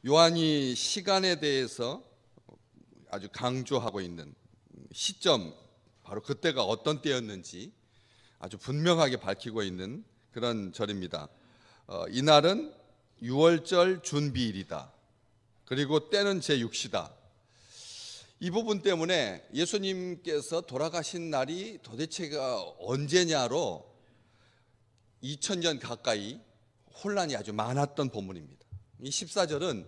요한이 시간에 대해서 아주 강조하고 있는 시점, 바로 그때가 어떤 때였는지 아주 분명하게 밝히고 있는 그런 절입니다. 이날은 유월절 준비일이다. 그리고 때는 제6시다. 이 부분 때문에 예수님께서 돌아가신 날이 도대체가 언제냐로 2000년 가까이 혼란이 아주 많았던 본문입니다. 이 14절은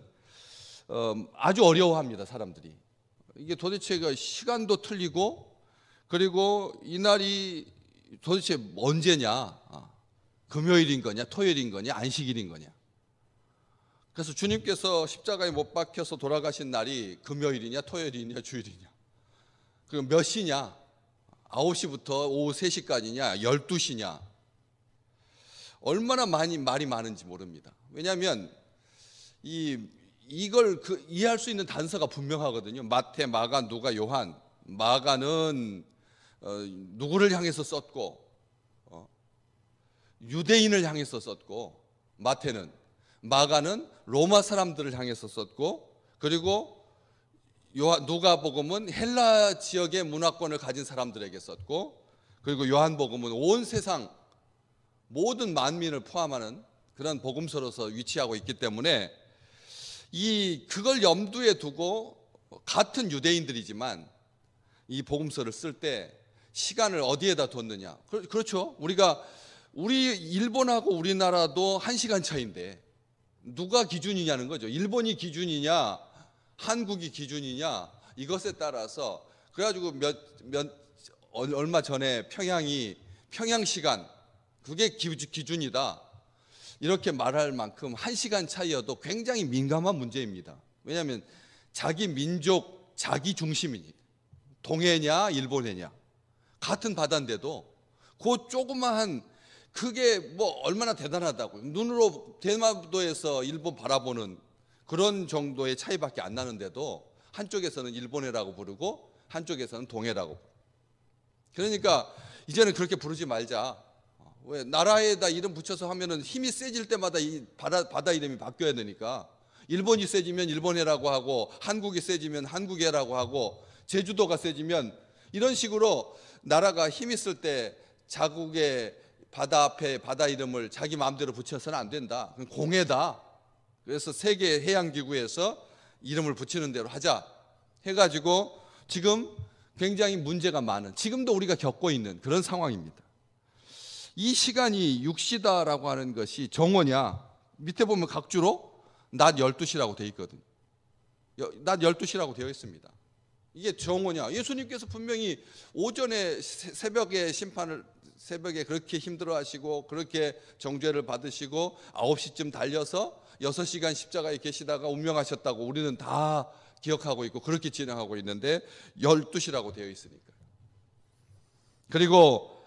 아주 어려워합니다, 사람들이. 이게 도대체가 시간도 틀리고, 그리고 이날이 도대체 언제냐, 금요일인 거냐, 토요일인 거냐, 안식일인 거냐. 그래서 주님께서 십자가에 못 박혀서 돌아가신 날이 금요일이냐, 토요일이냐, 주일이냐, 그리고 몇 시냐, 9시부터 오후 3시까지냐, 12시냐, 얼마나 말이 많은지 모릅니다. 왜냐하면 이걸 이해할 수 있는 단서가 분명하거든요. 마태, 마가, 누가, 요한. 마가는 누구를 향해서 썼고, 유대인을 향해서 썼고, 마가는 로마 사람들을 향해서 썼고, 그리고 누가복음은 헬라 지역의 문화권을 가진 사람들에게 썼고, 그리고 요한복음은 온 세상 모든 만민을 포함하는 그런 복음서로서 위치하고 있기 때문에 그걸 염두에 두고 같은 유대인들이지만 이 복음서를 쓸 때 시간을 어디에다 뒀느냐. 그렇죠. 우리 일본하고 우리나라도 1시간 차이인데 누가 기준이냐는 거죠. 일본이 기준이냐, 한국이 기준이냐, 이것에 따라서. 그래가지고 얼마 전에 평양 시간, 그게 기준이다, 이렇게 말할 만큼 1시간 차이여도 굉장히 민감한 문제입니다. 왜냐하면 자기 민족, 자기 중심이니까. 동해냐 일본해냐 같은 바다인데도 그 조그마한, 그게 뭐 얼마나 대단하다고. 눈으로 대마도에서 일본 바라보는 그런 정도의 차이밖에 안 나는데도 한쪽에서는 일본해라고 부르고 한쪽에서는 동해라고 부르고. 그러니까 이제는 그렇게 부르지 말자. 왜? 나라에다 이름 붙여서 하면은 힘이 세질 때마다 이 바다 이름이 바뀌어야 되니까, 일본이 세지면 일본해라고 하고, 한국이 세지면 한국해라고 하고, 제주도가 세지면, 이런 식으로 나라가 힘 있을 때 자국의 바다 앞에 바다 이름을 자기 마음대로 붙여서는 안 된다. 그건 공해다. 그래서 세계 해양기구에서 이름을 붙이는 대로 하자 해가지고 지금 굉장히 문제가 많은, 지금도 우리가 겪고 있는 그런 상황입니다. 이 시간이 6시다라고 하는 것이 정오냐, 밑에 보면 각주로 낮 12시라고 되어 있거든요. 낮 12시라고 되어 있습니다. 이게 정오냐. 예수님께서 분명히 오전에 새벽에 그렇게 힘들어하시고 그렇게 정죄를 받으시고 9시쯤 달려서 6시간 십자가에 계시다가 운명하셨다고 우리는 다 기억하고 있고 그렇게 진행하고 있는데 12시라고 되어 있으니까. 그리고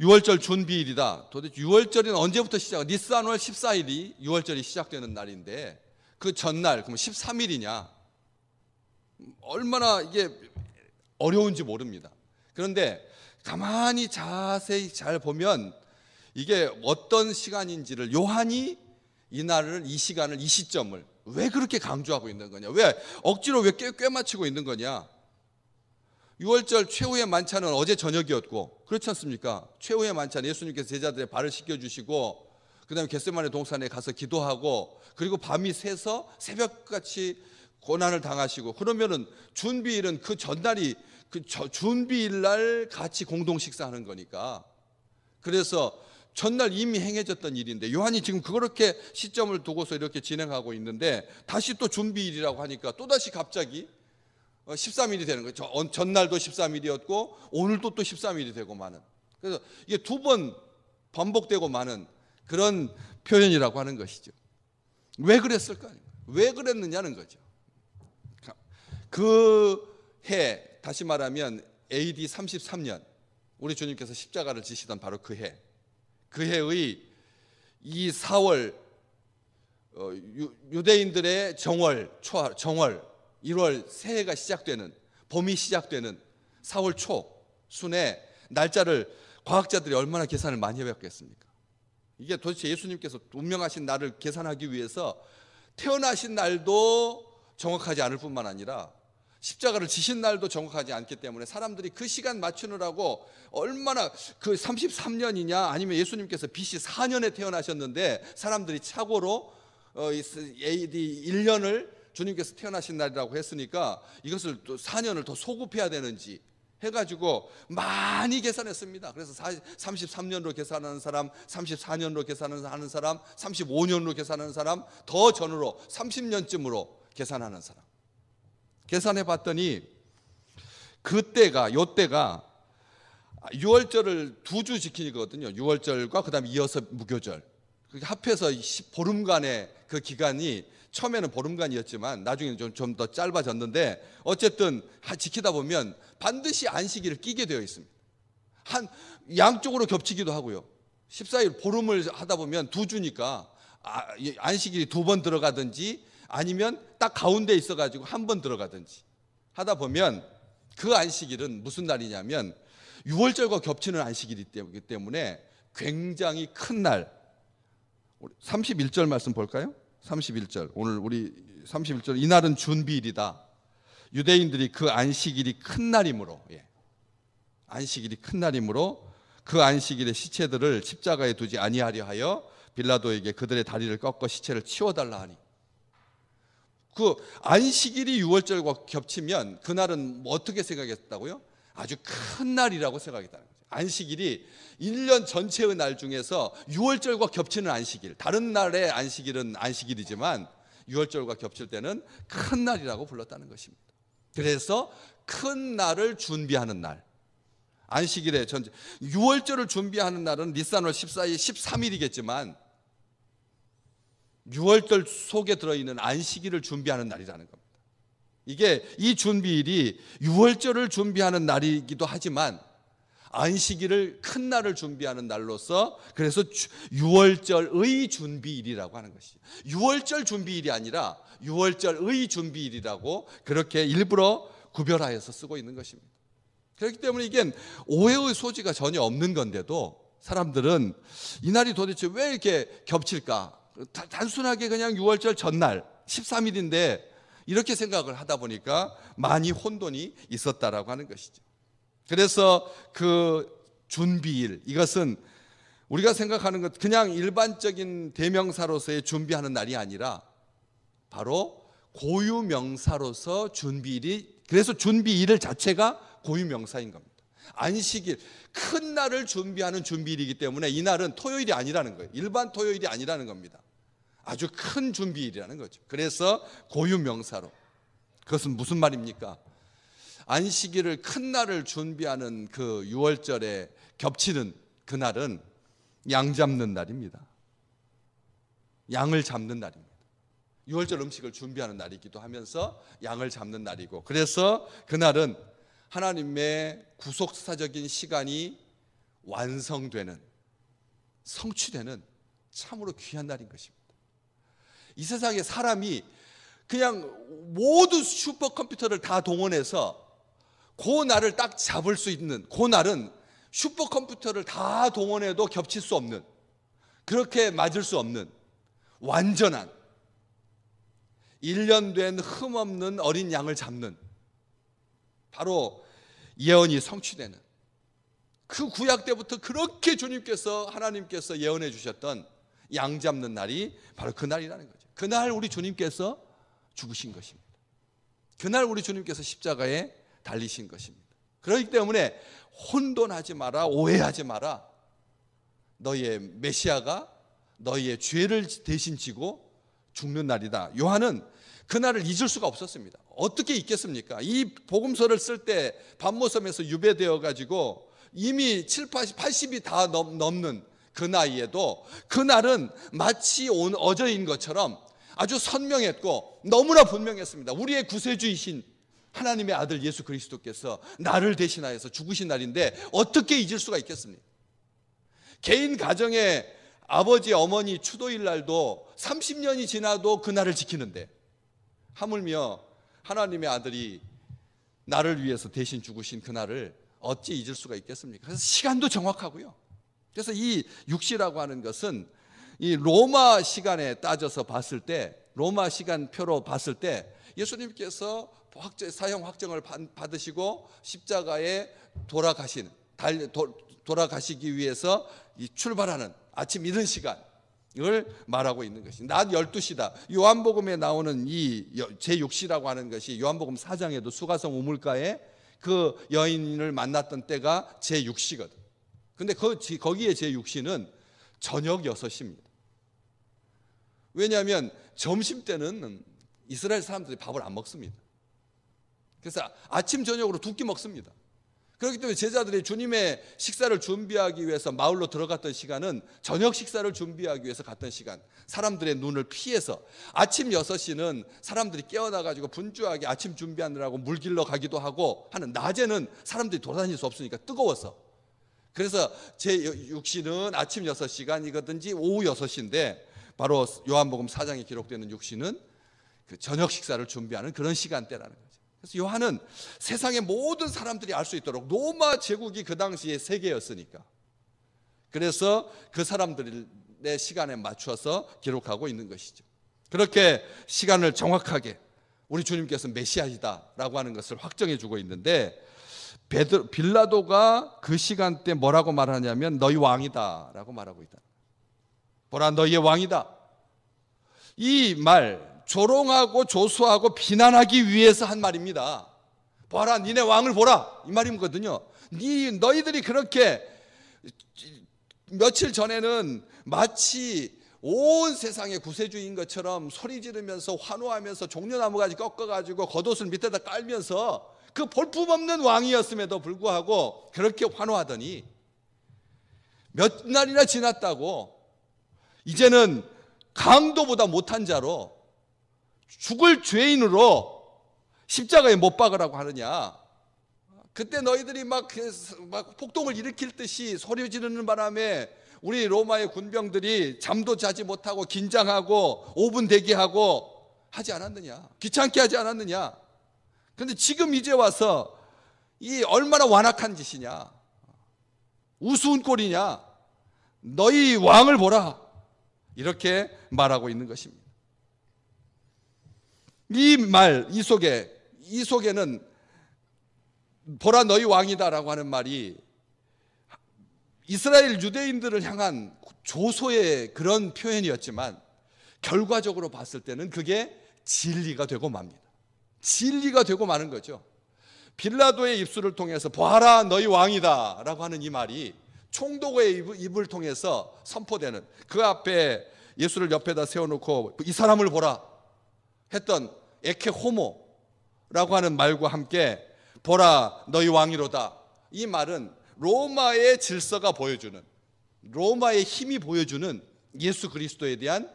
6월절 준비일이다. 도대체 6월절은 언제부터 니스안월 14일이 6월절이 시작되는 날인데 그 전날, 그럼 13일이냐. 얼마나 이게 어려운지 모릅니다. 그런데 가만히 자세히 잘 보면 이게 어떤 시간인지를, 요한이 이 시간을, 이 시점을 왜 그렇게 강조하고 있는 거냐, 왜 억지로 왜 꿰맞추고 있는 거냐. 6월절 최후의 만찬은 어제 저녁이었고, 그렇지 않습니까? 최후의 만찬, 예수님께서 제자들의 발을 씻겨주시고 그 다음에 겟세마네 동산에 가서 기도하고, 그리고 밤이 새서 새벽같이 고난을 당하시고, 그러면은 준비일은 그 전날이, 준비일 날 같이 공동 식사하는 거니까. 그래서 전날 이미 행해졌던 일인데 요한이 지금 그렇게 시점을 두고서 이렇게 진행하고 있는데, 다시 또 준비일이라고 하니까 또다시 갑자기 13일이 되는 거예요. 전날도 13일이었고 오늘도 또 13일이 되고 마는. 그래서 이게 2번 반복되고 마는 그런 표현이라고 하는 것이죠. 왜 그랬을까? 왜 그랬느냐는 거죠. 그 해, 다시 말하면 AD 33년, 우리 주님께서 십자가를 지시던 바로 그 해의 이 4월, 유대인들의 정월, 1월 새해가 시작되는, 봄이 시작되는 4월 초순에 날짜를 과학자들이 얼마나 계산을 많이 해봤겠습니까? 이게 도대체 예수님께서 운명하신 날을 계산하기 위해서 태어나신 날도 정확하지 않을 뿐만 아니라 십자가를 지신 날도 정확하지 않기 때문에 사람들이 그 시간 맞추느라고 얼마나 그 33년이냐 아니면 예수님께서 BC 4년에 태어나셨는데 사람들이 착오로 AD 1년을 주님께서 태어나신 날이라고 했으니까 이것을 또 4년을 더 소급해야 되는지 해가지고 많이 계산했습니다. 그래서 33년으로 계산하는 사람, 34년으로 계산하는 사람, 35년으로 계산하는 사람, 더 전으로 30년쯤으로 계산하는 사람. 계산해 봤더니 요때가 유월절을 2주 지키거든요. 유월절과 그다음에 이어서 무교절. 합해서 보름간의 그 기간이 처음에는 보름간이었지만 나중에는 좀 더 짧아졌는데 어쨌든 지키다 보면 반드시 안식일을 끼게 되어 있습니다. 한 양쪽으로 겹치기도 하고요. 14일 보름을 하다 보면 2주니까 안식일이 2번 들어가든지 아니면 딱 가운데 있어가지고 1번 들어가든지 하다 보면 그 안식일은 무슨 날이냐면 유월절과 겹치는 안식일이기 때문에 굉장히 큰 날. 31절 말씀 볼까요? 31절. 오늘 우리 31절. 이날은 준비일이다. 유대인들이 그 안식일이 큰 날이므로, 안식일이 큰 날이므로 그 안식일의 시체들을 십자가에 두지 아니하려 하여 빌라도에게 그들의 다리를 꺾어 시체를 치워달라 하니. 그 안식일이 유월절과 겹치면 그날은 어떻게 생각했다고요? 아주 큰 날이라고 생각했다는 거죠. 안식일이 1년 전체의 날 중에서 유월절과 겹치는 안식일, 다른 날의 안식일은 안식일이지만 유월절과 겹칠 때는 큰 날이라고 불렀다는 것입니다. 그래서 큰 날을 준비하는 날, 안식일의 전제, 유월절을 준비하는 날은 니산월 14일 13일이겠지만 유월절 속에 들어있는 안식일을 준비하는 날이라는 겁니다. 이게 이 준비일이 유월절을 준비하는 날이기도 하지만 안식일을 큰 날을 준비하는 날로서 그래서 유월절의 준비일이라고 하는 것이죠. 유월절 준비일이 아니라 유월절의 준비일이라고 그렇게 일부러 구별하여서 쓰고 있는 것입니다. 그렇기 때문에 이게 오해의 소지가 전혀 없는 건데도 사람들은 이 날이 도대체 왜 이렇게 겹칠까? 단순하게 그냥 유월절 전날 13일인데 이렇게 생각을 하다 보니까 많이 혼돈이 있었다라고 하는 것이죠. 그래서 그 준비일, 이것은 우리가 생각하는 것 그냥 일반적인 대명사로서의 준비하는 날이 아니라 바로 고유명사로서 준비일이, 그래서 준비일 자체가 고유명사인 겁니다. 안식일, 큰 날을 준비하는 준비일이기 때문에 이 날은 토요일이 아니라는 거예요. 일반 토요일이 아니라는 겁니다. 아주 큰 준비일이라는 거죠. 그래서 고유명사로. 그것은 무슨 말입니까? 안식일을 큰 날을 준비하는 그 유월절에 겹치는 그 날은 양 잡는 날입니다. 양을 잡는 날입니다. 유월절 음식을 준비하는 날이기도 하면서 양을 잡는 날이고, 그래서 그날은 하나님의 구속사적인 시간이 완성되는, 성취되는 참으로 귀한 날인 것입니다. 이 세상에 사람이 그냥 모든 슈퍼컴퓨터를 다 동원해서 그 날을 딱 잡을 수 있는, 그 날은 슈퍼컴퓨터를 다 동원해도 겹칠 수 없는, 그렇게 맞을 수 없는 완전한 1년 된 흠없는 어린 양을 잡는, 바로 예언이 성취되는, 그 구약 때부터 그렇게 주님께서, 하나님께서 예언해 주셨던 양 잡는 날이 바로 그 날이라는 거죠. 그날 우리 주님께서 죽으신 것입니다. 그날 우리 주님께서 십자가에 달리신 것입니다. 그렇기 때문에 혼돈하지 마라, 오해하지 마라. 너희의 메시아가 너희의 죄를 대신 지고 죽는 날이다. 요한은 그날을 잊을 수가 없었습니다. 어떻게 잊겠습니까? 이 복음서를 쓸 때 반모섬에서 유배되어 가지고 이미 80이 다 넘는 그 나이에도 그날은 마치 어제인 것처럼 아주 선명했고 너무나 분명했습니다. 우리의 구세주이신 하나님의 아들 예수 그리스도께서 나를 대신하여서 죽으신 날인데 어떻게 잊을 수가 있겠습니까? 개인 가정에 아버지 어머니 추도일 날도 30년이 지나도 그 날을 지키는데 하물며 하나님의 아들이 나를 위해서 대신 죽으신 그 날을 어찌 잊을 수가 있겠습니까? 그래서 시간도 정확하고요. 그래서 이 6시라고 하는 것은 이 로마 시간에 따져서 봤을 때 로마 시간표로 봤을 때 예수님께서 사형 확정을 받으시고 십자가에 돌아가시기 위해서 출발하는 아침 이른 시간을 말하고 있는 것입니다. 낮 12시다. 요한복음에 나오는 이 제6시라고 하는 것이 요한복음 4장에도 수가성 우물가에 그 여인을 만났던 때가 제6시거든. 근데 거기에 제6시는 저녁 6시입니다. 왜냐하면 점심때는 이스라엘 사람들이 밥을 안 먹습니다. 그래서 아침 저녁으로 두 끼 먹습니다. 그렇기 때문에 제자들이 주님의 식사를 준비하기 위해서 마을로 들어갔던 시간은 저녁 식사를 준비하기 위해서 갔던 시간, 사람들의 눈을 피해서. 아침 6시는 사람들이 깨어나가지고 분주하게 아침 준비하느라고 물 길러 가기도 하고 하는, 낮에는 사람들이 돌아다닐 수 없으니까 뜨거워서. 그래서 제6시는 아침 6시간이거든지 오후 6시인데 바로 요한복음 4장에 기록되는 6시는 그 저녁 식사를 준비하는 그런 시간대라는 거죠. 그래서 요한은 세상의 모든 사람들이 알 수 있도록, 로마 제국이 그 당시에 세계였으니까, 그래서 그 사람들의 시간에 맞춰서 기록하고 있는 것이죠. 그렇게 시간을 정확하게 우리 주님께서 메시아이다라고 하는 것을 확정해 주고 있는데, 빌라도가 그 시간대 뭐라고 말하냐면 너희 왕이다라고 말하고 있다. 보라, 너희의 왕이다. 이 말 조롱하고 조소하고 비난하기 위해서 한 말입니다. 보라, 니네 왕을 보라, 이 말이거든요. 너희들이 그렇게 며칠 전에는 마치 온 세상의 구세주인 것처럼 소리 지르면서 환호하면서 종려나무까지 꺾어가지고 겉옷을 밑에다 깔면서 그 볼품없는 왕이었음에도 불구하고 그렇게 환호하더니 몇 날이나 지났다고 이제는 강도보다 못한 자로, 죽을 죄인으로 십자가에 못 박으라고 하느냐. 그때 너희들이 막 폭동을 일으킬 듯이 소리 지르는 바람에 우리 로마의 군병들이 잠도 자지 못하고 긴장하고 5분 대기하고 하지 않았느냐, 귀찮게 하지 않았느냐. 그런데 지금 이제 와서 이 얼마나 완악한 짓이냐, 우스운 꼴이냐, 너희 왕을 보라, 이렇게 말하고 있는 것입니다. 이 속에는 보라 너희 왕이다라고 하는 말이 이스라엘 유대인들을 향한 조소의 그런 표현이었지만, 결과적으로 봤을 때는 그게 진리가 되고 맙니다. 진리가 되고 마는 거죠. 빌라도의 입술을 통해서 보아라 너희 왕이다 라고 하는 이 말이 총독의 입을 통해서 선포되는, 그 앞에 예수를 옆에다 세워놓고 이 사람을 보라 했던 에케 호모라고 하는 말과 함께 보라 너희 왕이로다, 이 말은 로마의 질서가 보여주는, 로마의 힘이 보여주는 예수 그리스도에 대한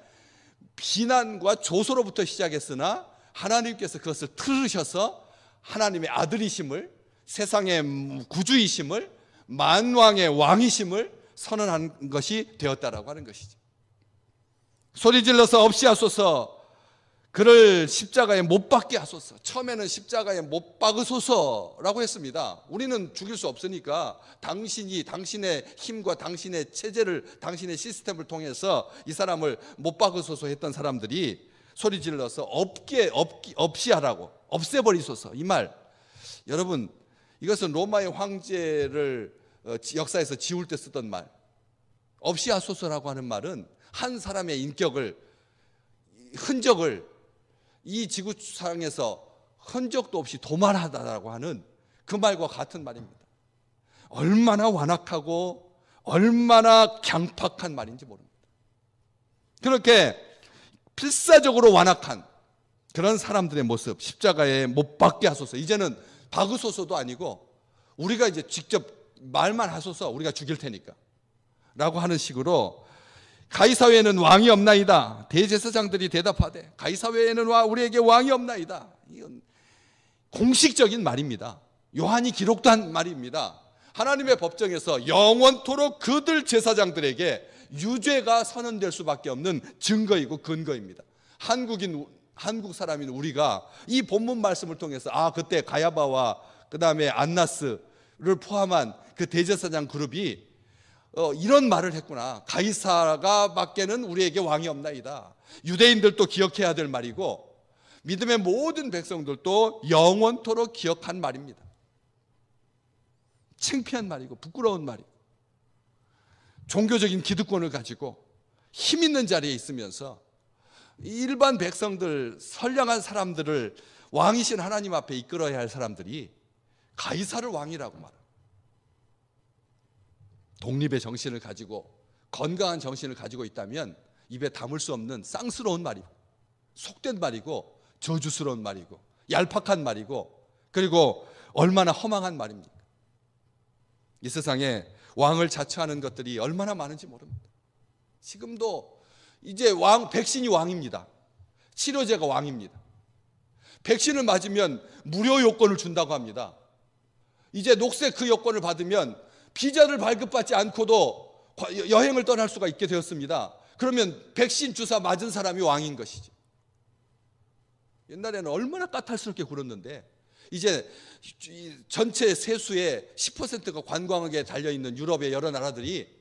비난과 조소로부터 시작했으나 하나님께서 그것을 틀으셔서 하나님의 아들이심을, 세상의 구주이심을, 만왕의 왕이심을 선언한 것이 되었다라고 하는 것이죠. 소리질러서 없이 하소서, 그를 십자가에 못 박게 하소서. 처음에는 십자가에 못 박으소서라고 했습니다. 우리는 죽일 수 없으니까 당신이 당신의 힘과 당신의 체제를, 당신의 시스템을 통해서 이 사람을 못 박으소서 했던 사람들이 소리질러서 없이 하라고, 없애버리소서, 이 말. 여러분, 이것은 로마의 황제를 역사에서 지울 때 쓰던 말. 없이 하소서라고 하는 말은 한 사람의 인격을, 흔적을 이 지구상에서 흔적도 없이 도말하다라고 하는 그 말과 같은 말입니다. 얼마나 완악하고 얼마나 강팍한 말인지 모릅니다. 그렇게 필사적으로 완악한 그런 사람들의 모습, 십자가에 못 박게 하소서. 이제는 박으소서도 아니고 우리가 이제 직접 말만 하소서, 우리가 죽일 테니까 라고 하는 식으로, 가이사 외에는 왕이 없나이다. 대제사장들이 대답하되 가이사 외에는 우리에게 왕이 없나이다. 이건 공식적인 말입니다. 요한이 기록한 말입니다. 하나님의 법정에서 영원토록 그들 제사장들에게 유죄가 선언될 수밖에 없는 증거이고 근거입니다. 한국 사람인 우리가 이 본문 말씀을 통해서 그때 가야바와 그 다음에 안나스를 포함한 그 대제사장 그룹이 이런 말을 했구나. 가이사가 밖에는 우리에게 왕이 없나이다. 유대인들도 기억해야 될 말이고 믿음의 모든 백성들도 영원토록 기억한 말입니다. 창피한 말이고 부끄러운 말이고 종교적인 기득권을 가지고 힘 있는 자리에 있으면서 일반 백성들, 선량한 사람들을 왕이신 하나님 앞에 이끌어야 할 사람들이 가이사를 왕이라고 말합니다. 독립의 정신을 가지고 건강한 정신을 가지고 있다면 입에 담을 수 없는 쌍스러운 말이고 속된 말이고 저주스러운 말이고 얄팍한 말이고 그리고 얼마나 허망한 말입니까? 이 세상에 왕을 자처하는 것들이 얼마나 많은지 모릅니다. 지금도 이제 백신이 왕입니다. 치료제가 왕입니다. 백신을 맞으면 무료 요건을 준다고 합니다. 이제 녹색 그 요건을 받으면 비자를 발급받지 않고도 여행을 떠날 수가 있게 되었습니다. 그러면 백신 주사 맞은 사람이 왕인 것이죠. 옛날에는 얼마나 까탈스럽게 굴었는데 이제 전체 세수의 10%가 관광에 달려있는 유럽의 여러 나라들이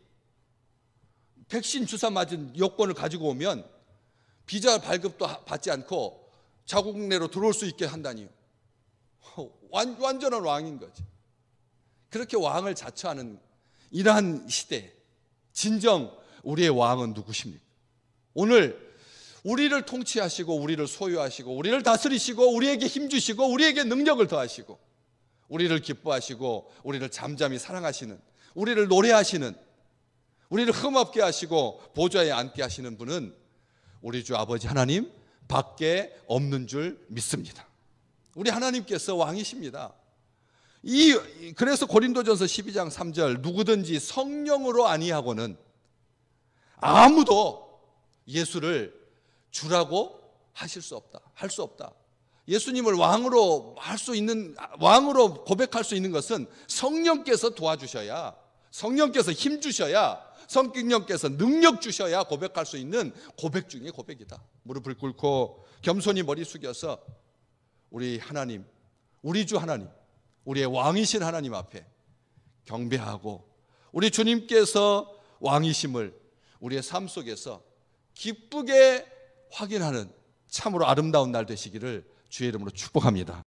백신 주사 맞은 여권을 가지고 오면 비자 발급도 받지 않고 자국 내로 들어올 수 있게 한다니요. 완전한 왕인 거죠. 그렇게 왕을 자처하는 이러한 시대에 진정 우리의 왕은 누구십니까? 오늘 우리를 통치하시고 우리를 소유하시고 우리를 다스리시고 우리에게 힘 주시고 우리에게 능력을 더하시고 우리를 기뻐하시고 우리를 잠잠히 사랑하시는 우리를 노래하시는 우리를 흠없게 하시고 보좌에 앉게 하시는 분은 우리 주 아버지 하나님 밖에 없는 줄 믿습니다. 우리 하나님께서 왕이십니다. 그래서 고린도전서 12장 3절 누구든지 성령으로 아니하고는 아무도 예수를 주라고 하실 수 없다. 할 수 없다. 예수님을 왕으로 왕으로 고백할 수 있는 것은 성령께서 도와주셔야, 성령께서 힘 주셔야, 성령께서 능력 주셔야 고백할 수 있는 고백 중에 고백이다. 무릎을 꿇고 겸손히 머리 숙여서 우리 하나님, 우리 주 하나님, 우리의 왕이신 하나님 앞에 경배하고 우리 주님께서 왕이심을 우리의 삶 속에서 기쁘게 확인하는 참으로 아름다운 날 되시기를 주의 이름으로 축복합니다.